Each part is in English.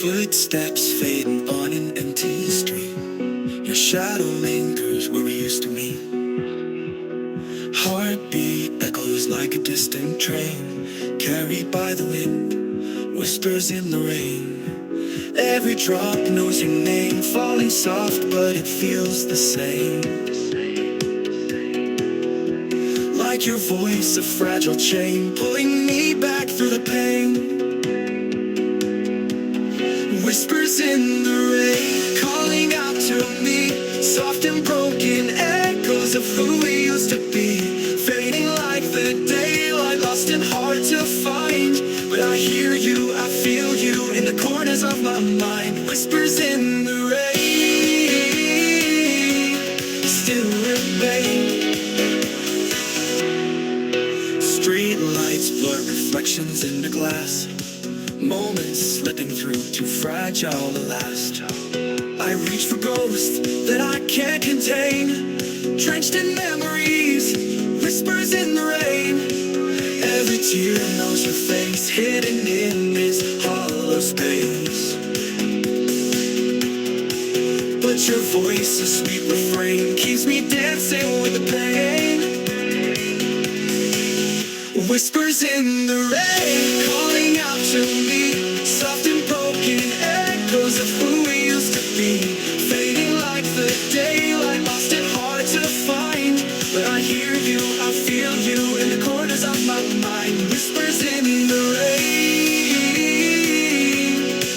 Footsteps fading on an empty street. Your shadow lingers where we used to meet. Heartbeat echoes like a distant train, carried by the wind, whispers in the rain. Every drop knows your name, falling soft but it feels the same. Like your voice, a fragile chain, pulling me back through the pain. Whispers in the rain, calling out to me, soft and broken echoes of who we used to be, fading like the daylight, lost and hard to find. But I hear you, I feel you in the corners of my mind. Whispers in the rain still remain. Street lights blur reflections in the glass, moments slipping through, too fragile to last. I reach for ghosts that I can't contain, drenched in memories, whispers in the rain. Every tear knows your face, hidden in this hollow space. But your voice, a sweet refrain, keeps me dancing with the pain. Whispers in the rain, calling out to me, soft and broken echoes of who we used to be, fading like the daylight, lost and hard to find. But I hear you, I feel you in the corners of my mind. Whispers in the rain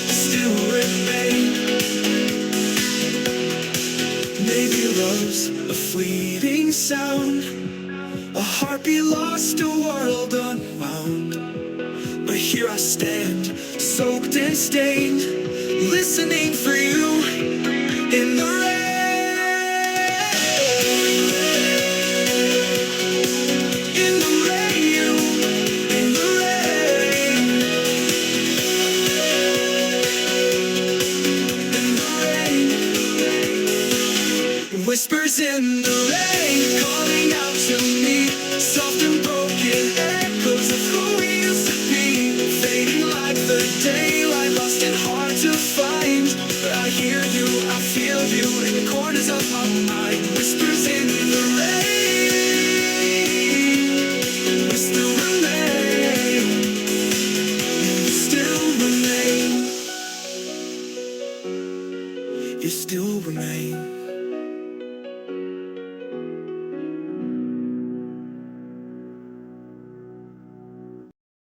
still remain. Maybe love's a fleeting sound, a heartbeat lost, a world unwound. But here I stand, soaked and stained, listening for you in the rain. In the rain, in the rain, in the rain. Whispers in the rain, calling out to me, soft and broken echoes of who we used to be, fading like the daylight, lost and hard to find. But I hear you, I feel you in the corners of my mind. Whispers in the rain, we still remain, you still remain, you still remain.